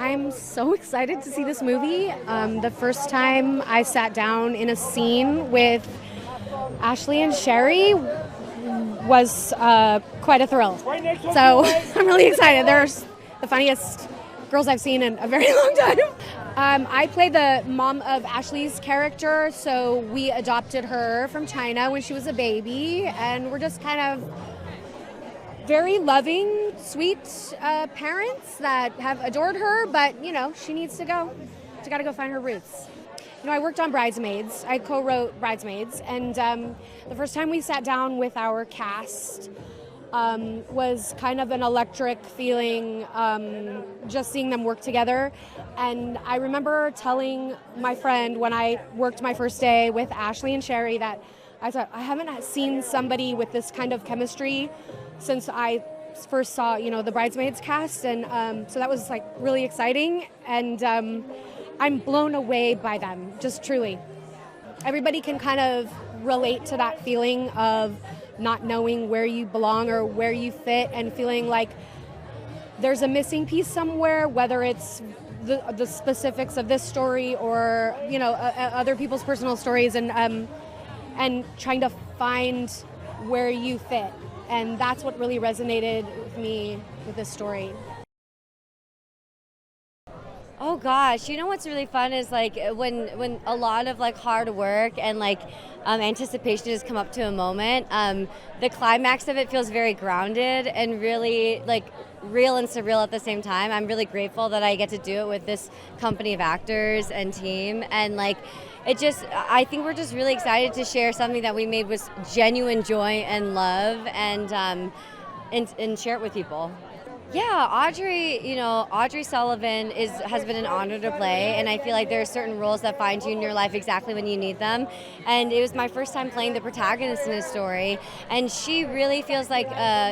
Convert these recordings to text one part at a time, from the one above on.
I'm so excited to see this movie. The first time I sat down in a scene with Ashley and Sherry was quite a thrill. So I'm really excited. They're the funniest girls I've seen in a very long time. I play the mom of Ashley's character, so we adopted her from China when she was a baby, and we're just kind of very loving, sweet parents that have adored her, but, you know, she needs to go. She's got to go find her roots. You know, I worked on Bridesmaids. I co-wrote Bridesmaids, and the first time we sat down with our cast was kind of an electric feeling, just seeing them work together. And I remember telling my friend when I worked my first day with Ashley and Sherry that I thought, I haven't seen somebody with this kind of chemistry since I first saw, you know, the Bridesmaids cast. And so that was like really exciting. And I'm blown away by them, just truly. Everybody can kind of relate to that feeling of not knowing where you belong or where you fit and feeling like there's a missing piece somewhere, whether it's the specifics of this story or, you know, other people's personal stories, and trying to find where you fit. And that's what really resonated with me with this story. Oh gosh, you know what's really fun is like when a lot of like hard work and like anticipation has come up to a moment, the climax of it feels very grounded and really like real and surreal at the same time. I'm really grateful that I get to do it with this company of actors and team, and like I think we're just really excited to share something that we made with genuine joy and love, and share it with people. Yeah, Audrey Sullivan has been an honor to play, and I feel like there are certain roles that find you in your life exactly when you need them. And it was my first time playing the protagonist in a story, and she really feels like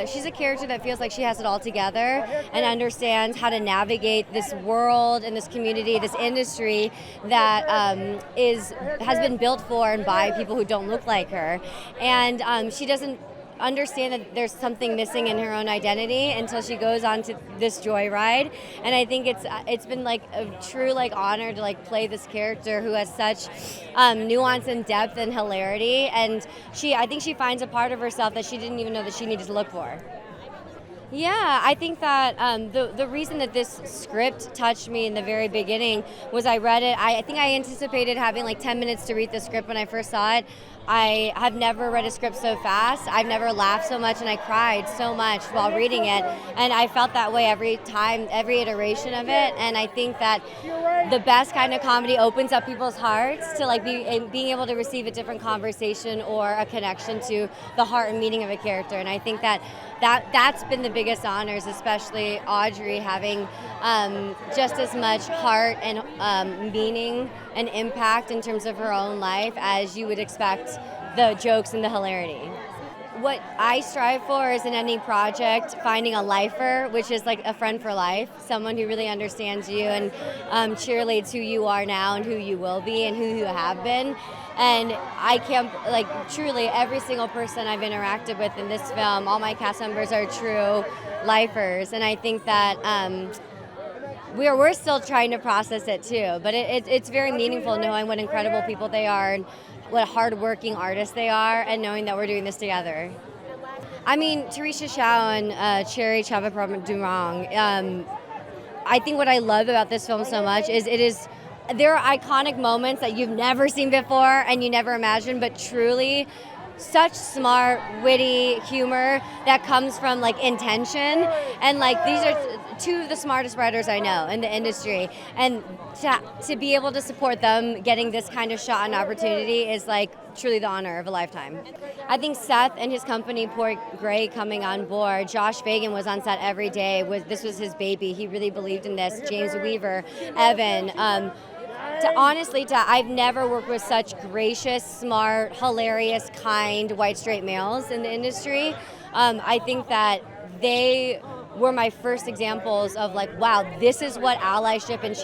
she's a character that feels like she has it all together and understands how to navigate this world and this community, this industry that has been built for and by people who don't look like her. And she doesn't understand that there's something missing in her own identity until she goes on to this Joyride. And I think it's been like a true like honor to like play this character who has such nuance and depth and hilarity, and I think she finds a part of herself that she didn't even know that she needed to look for. Yeah, I think that the reason that this script touched me in the very beginning was I read it. I think I anticipated having like 10 minutes to read the script when I first saw it. I have never read a script so fast. I've never laughed so much, and I cried so much while reading it. And I felt that way every time, every iteration of it. And I think that the best kind of comedy opens up people's hearts to like being able to receive a different conversation or a connection to the heart and meaning of a character. And I think that's been the biggest honors, especially Audrey having just as much heart and meaning and impact in terms of her own life as you would expect the jokes and the hilarity. What I strive for is in any project finding a lifer, which is like a friend for life, someone who really understands you and cheerleads who you are now and who you will be and who you have been. And I can't, like, truly every single person I've interacted with in this film, all my cast members are true lifers. And I think that we're still trying to process it too, but it's very meaningful knowing what incredible people they are and what hardworking artists they are, and knowing that we're doing this together. I mean, Teresa, Hsiao, and Chevapravatdumrong. I think what I love about this film so much is there are iconic moments that you've never seen before and you never imagined, but truly such smart, witty humor that comes from like intention. And like these are two of the smartest writers I know in the industry, and to be able to support them getting this kind of shot and opportunity is like truly the honor of a lifetime. I think Seth and his company Port Gray coming on board, Josh Fagen was on set every day. This was his baby. He really believed in this. James Weaver, Evan. I've never worked with such gracious, smart, hilarious, kind, white straight males in the industry. I think that they were my first examples of like, wow, this is what allyship and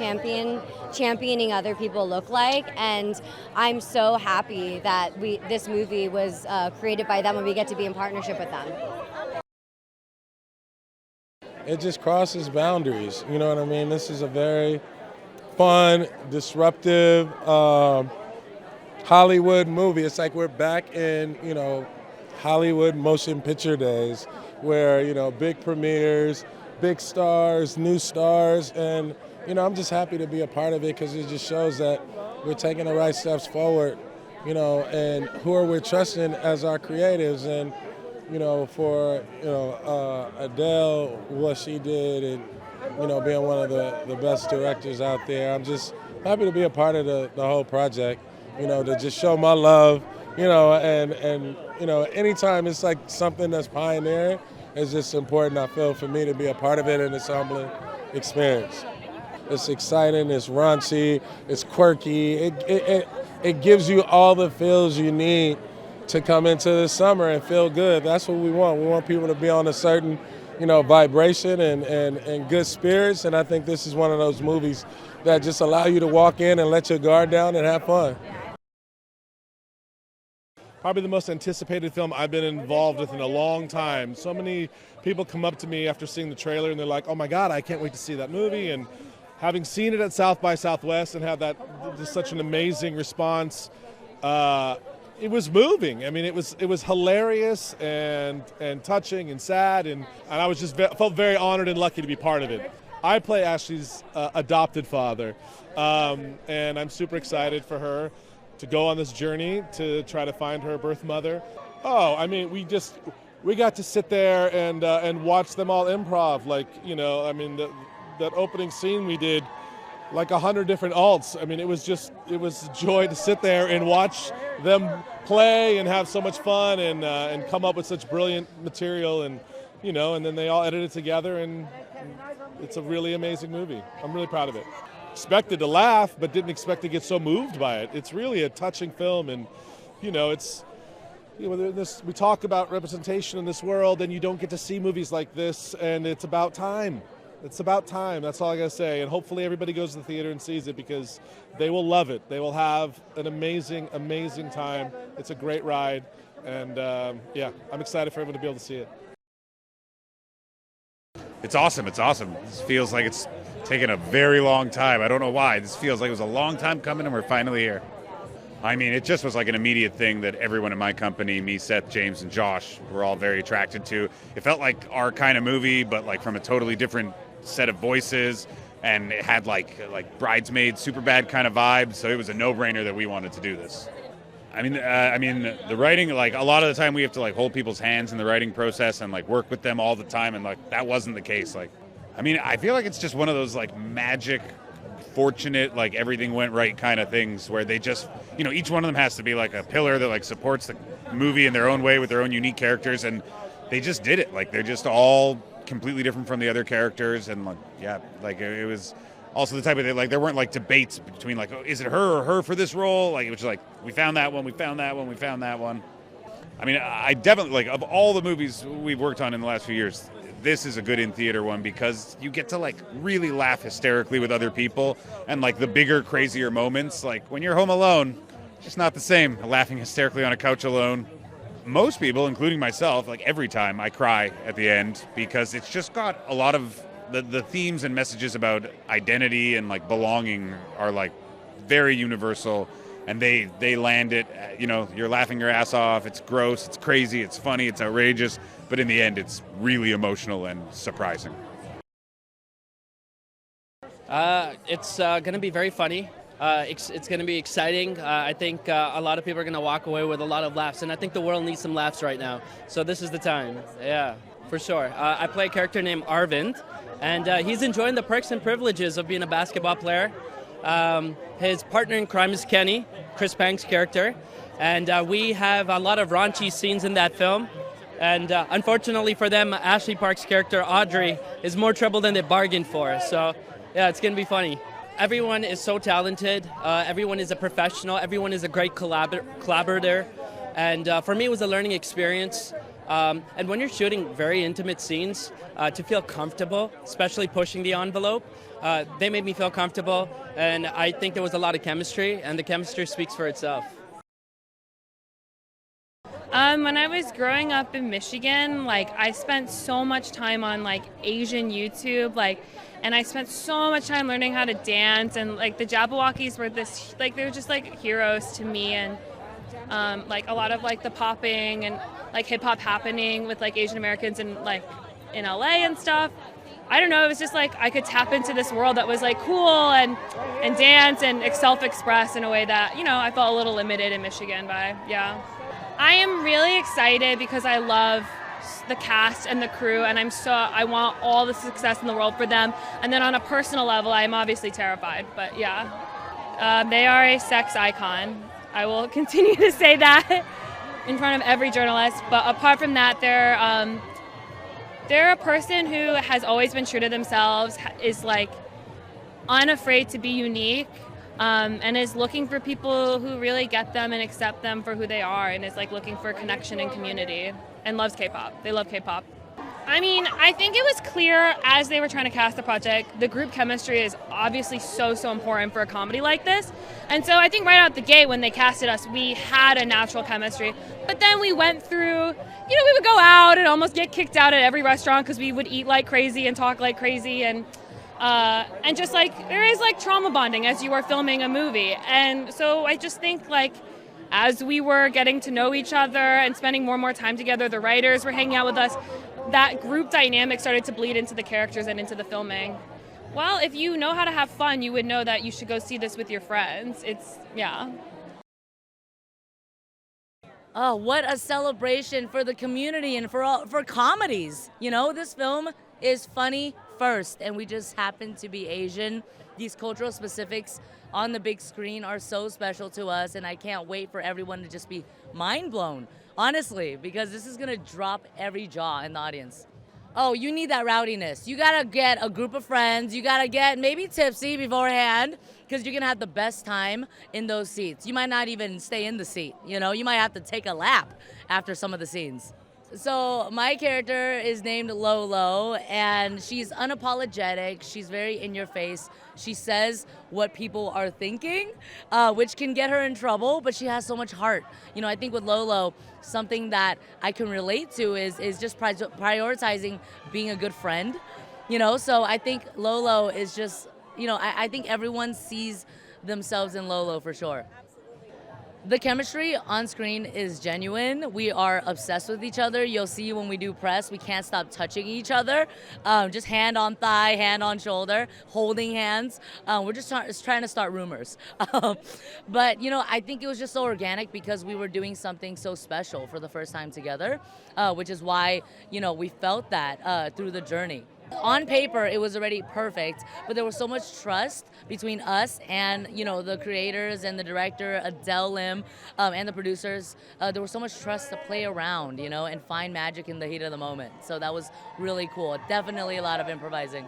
championing other people look like. And I'm so happy that this movie was created by them and we get to be in partnership with them. it just crosses boundaries. You know what I mean? This is a very fun, disruptive Hollywood movie. It's like we're back in, Hollywood motion picture days where, big premieres, big stars, new stars, and, I'm just happy to be a part of it because it just shows that we're taking the right steps forward, and who are we trusting as our creatives. And, for, Adele, what she did, and, being one of the best directors out there, I'm just happy to be a part of the whole project, to just show my love, and anytime it's like something that's pioneering, it's just important, I feel, for me to be a part of it, and it's a humbling experience. It's exciting, it's raunchy, it's quirky, it gives you all the feels you need to come into the summer and feel good. That's what we want. We want people to be on a certain, vibration and good spirits, and I think this is one of those movies that just allow you to walk in and let your guard down and have fun. Probably the most anticipated film I've been involved with in a long time. So many people come up to me after seeing the trailer and they're like, oh my God, I can't wait to see that movie. And having seen it at South by Southwest and have that just such an amazing response, it was moving. I mean, it was hilarious and touching and sad, and I was just felt very honored and lucky to be part of it. I play Ashley's adopted father, and I'm super excited for her to go on this journey to try to find her birth mother. Oh, I mean, we got to sit there and watch them all improv. Like, that opening scene we did, like 100 different alts. I mean, it was a joy to sit there and watch them play and have so much fun and come up with such brilliant material, and then they all edit it together, and it's a really amazing movie. I'm really proud of it. Expected to laugh, but didn't expect to get so moved by it. It's really a touching film, and we talk about representation in this world, and you don't get to see movies like this, and it's about time. It's about time. That's all I gotta say. And hopefully everybody goes to the theater and sees it because they will love it. They will have an amazing, amazing time. It's a great ride, and I'm excited for everyone to be able to see it. It's awesome. It's awesome. This feels like it's taken a very long time. I don't know why. This feels like it was a long time coming, and we're finally here. I mean, it just was like an immediate thing that everyone in my company, me, Seth, James, and Josh, were all very attracted to. It felt like our kind of movie, but like from a totally different set of voices, and it had like Bridesmaids, Superbad kind of vibes. So it was a no-brainer that we wanted to do this. I mean, the writing, like a lot of the time we have to like hold people's hands in the writing process and like work with them all the time, and like that wasn't the case. Like, I mean, I feel like it's just one of those like magic, fortunate, like everything went right kind of things where they just, each one of them has to be like a pillar that like supports the movie in their own way with their own unique characters, and they just did it. Like they're just all completely different from the other characters, and it was also the type of thing, like there weren't like debates between like, oh, is it her or her for this role? Like it was just like, we found that one, we found that one, we found that one. I mean, I definitely, like, of all the movies we've worked on in the last few years, this is a good in-theater one because you get to, like, really laugh hysterically with other people, and, like, the bigger, crazier moments, like, when you're home alone, it's not the same, laughing hysterically on a couch alone. Most people, including myself, like, every time I cry at the end because it's just got a lot of the themes and messages about identity and, like, belonging are, like, very universal, and they land it, you're laughing your ass off, it's gross, it's crazy, it's funny, it's outrageous, but in the end, it's really emotional and surprising. It's going to be very funny. It's going to be exciting. I think a lot of people are going to walk away with a lot of laughs, and I think the world needs some laughs right now. So this is the time. Yeah, for sure. I play a character named Arvind, and he's enjoying the perks and privileges of being a basketball player. His partner in crime is Kenny, Chris Pank's character, and we have a lot of raunchy scenes in that film. And unfortunately for them, Ashley Park's character, Audrey, is more trouble than they bargained for. So, yeah, it's going to be funny. Everyone is so talented. Everyone is a professional. Everyone is a great collaborator. And for me, it was a learning experience. And when you're shooting very intimate scenes, to feel comfortable, especially pushing the envelope, they made me feel comfortable. And I think there was a lot of chemistry, and the chemistry speaks for itself. When I was growing up in Michigan, like I spent so much time on like Asian YouTube, and I spent so much time learning how to dance, and like the Jabberwockies were this, like they were just like heroes to me, and like a lot of like the popping and like hip hop happening with like Asian Americans and like in LA and stuff. I don't know, it was just like I could tap into this world that was like cool and dance and self-express in a way that, you know, I felt a little limited in Michigan by, yeah. I am really excited because I love the cast and the crew, and I want all the success in the world for them. And then on a personal level, I'm obviously terrified, but yeah. They are a sex icon. I will continue to say that in front of every journalist, but apart from that, they're a person who has always been true to themselves, is like unafraid to be unique, and is looking for people who really get them and accept them for who they are, and is like looking for connection and community, and loves K-pop. They love K-pop. I mean, I think it was clear as they were trying to cast the project, the group chemistry is obviously so important for a comedy like this. And so I think right out the gate when they casted us, we had a natural chemistry. But then we went through, you know, we would go out and almost get kicked out at every restaurant because we would eat like crazy and talk like crazy. And just like, there is like trauma bonding as you are filming a movie. And so I just think like, as we were getting to know each other and spending more and more time together, the writers were hanging out with us, that group dynamic started to bleed into the characters and into the filming. Well, if you know how to have fun, you would know that you should go see this with your friends. Yeah. Oh, what a celebration for the community and for comedies. You know, this film is funny first, and we just happen to be Asian. These cultural specifics on the big screen are so special to us, and I can't wait for everyone to just be mind blown. Honestly, because this is gonna drop every jaw in the audience. Oh, you need that rowdiness. You gotta get a group of friends. You gotta get maybe tipsy beforehand, because you're gonna have the best time in those seats. You might not even stay in the seat, you know? You might have to take a lap after some of the scenes. So my character is named Lolo, and she's unapologetic. She's very in your face. She says what people are thinking, which can get her in trouble, but she has so much heart. You know, I think with Lolo, something that I can relate to is just prioritizing being a good friend. You know, so I think Lolo is just, you know, I think everyone sees themselves in Lolo for sure. The chemistry on screen is genuine. We are obsessed with each other. You'll see when we do press, we can't stop touching each other. Just hand on thigh, hand on shoulder, holding hands. We're just trying to start rumors. But, you know, I think it was just so organic because we were doing something so special for the first time together, which is why, you know, we felt that through the journey. On paper, it was already perfect, but there was so much trust between us and, you know, the creators and the director, Adele Lim, and the producers. There was so much trust to play around, you know, and find magic in the heat of the moment. So that was really cool. Definitely a lot of improvising.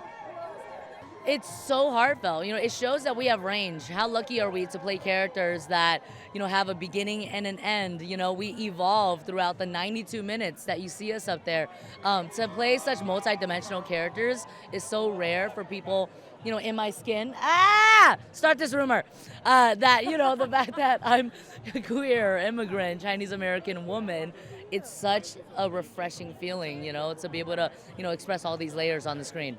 It's so heartfelt. You know, it shows that we have range. How lucky are we to play characters that, you know, have a beginning and an end? You know, we evolve throughout the 92 minutes that you see us up there. To play such multi-dimensional characters is so rare for people, you know, in my skin. Start this rumor. That, you know, the fact that I'm a queer, immigrant, Chinese American woman, it's such a refreshing feeling, you know, to be able to, you know, express all these layers on the screen.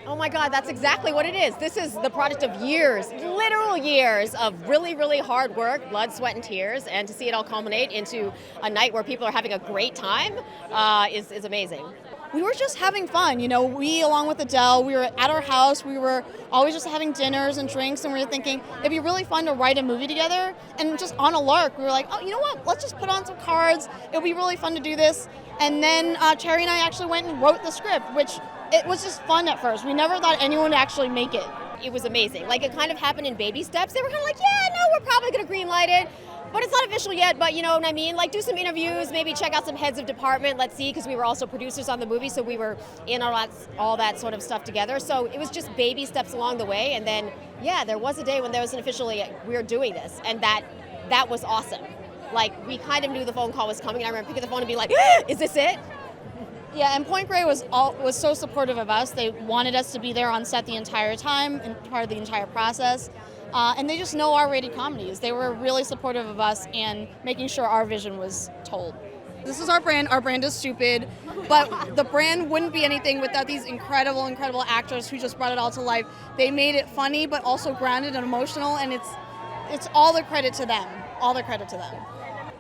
Oh my God, that's exactly what it is. This is the product of years, literal years of really, really hard work, blood, sweat, and tears, and to see it all culminate into a night where people are having a great time is amazing. We were just having fun, you know, we along with Adele, we were at our house, we were always just having dinners and drinks, and we were thinking it'd be really fun to write a movie together, and just on a lark, we were like, oh, you know what, let's just put on some cards, it'll be really fun to do this, and then Cherry and I actually went and wrote the script, which it was just fun at first. We never thought anyone would actually make it. It was amazing. Like, it kind of happened in baby steps. They were kind of like, yeah, no, we're probably going to greenlight it. But it's not official yet, but you know what I mean? Like, do some interviews, maybe check out some heads of department, let's see, because we were also producers on the movie, so we were in all that sort of stuff together. So it was just baby steps along the way. And then, yeah, there was a day when there was officially, we're doing this. And that was awesome. Like, we kind of knew the phone call was coming. And I remember picking the phone and being like, is this it? Yeah, and Point Grey was so supportive of us. They wanted us to be there on set the entire time and part of the entire process. and they just know R-rated comedies. They were really supportive of us and making sure our vision was told. This is our brand. Our brand is stupid, but the brand wouldn't be anything without these incredible actors who just brought it all to life. They made it funny, but also grounded and emotional, and it's all the credit to them. All the credit to them.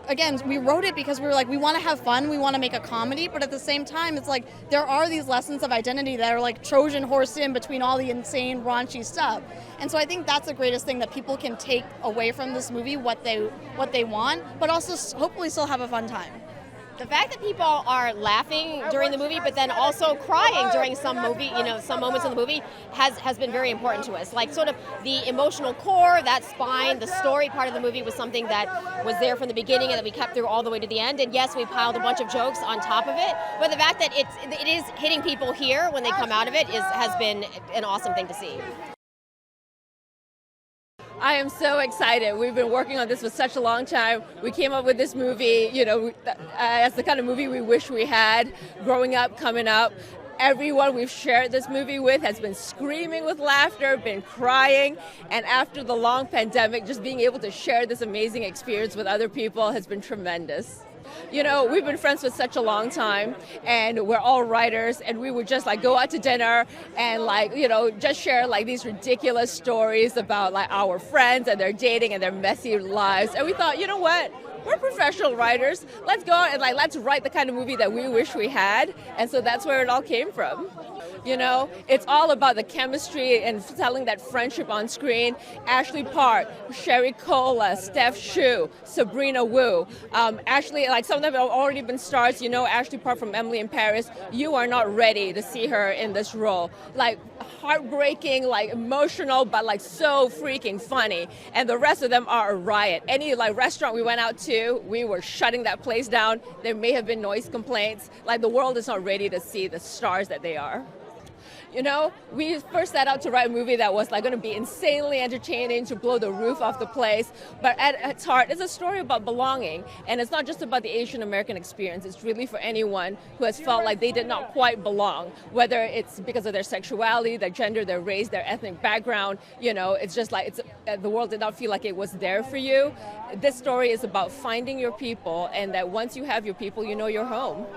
Again, we wrote it because we were like, we want to have fun, we want to make a comedy, but at the same time, it's like there are these lessons of identity that are like Trojan horse in between all the insane, raunchy stuff. And so I think that's the greatest thing, that people can take away from this movie what they want, but also hopefully still have a fun time. The fact that people are laughing during the movie, but then also crying during some moments in the movie has been very important to us. Like sort of the emotional core, that spine, the story part of the movie was something that was there from the beginning and that we kept through all the way to the end. And yes, we piled a bunch of jokes on top of it, but the fact that it is hitting people here when they come out of it has been an awesome thing to see. I am so excited. We've been working on this for such a long time. We came up with this movie, as the kind of movie we wish we had growing up, coming up. Everyone we've shared this movie with has been screaming with laughter, been crying, and after the long pandemic, just being able to share this amazing experience with other people has been tremendous. We've been friends for such a long time, and we're all writers, and we would just go out to dinner and just share these ridiculous stories about our friends and their dating and their messy lives. And we thought, you know what? We're professional writers. Let's go and let's write the kind of movie that we wish we had. And so that's where it all came from. It's all about the chemistry and telling that friendship on screen. Ashley Park, Sherry Cola, Steph Hsu, Sabrina Wu. Ashley, some of them have already been stars. Ashley Park from Emily in Paris. You are not ready to see her in this role. Heartbreaking, emotional, but so freaking funny. And the rest of them are a riot. Any restaurant we went out to, we were shutting that place down. There may have been noise complaints. The world is not ready to see the stars that they are. We first set out to write a movie that was going to be insanely entertaining, to blow the roof off the place. But at its heart, it's a story about belonging. And it's not just about the Asian American experience. It's really for anyone who has felt like they did not quite belong, whether it's because of their sexuality, their gender, their race, their ethnic background. It's just the world did not feel like it was there for you. This story is about finding your people, and that once you have your people, you know you're home.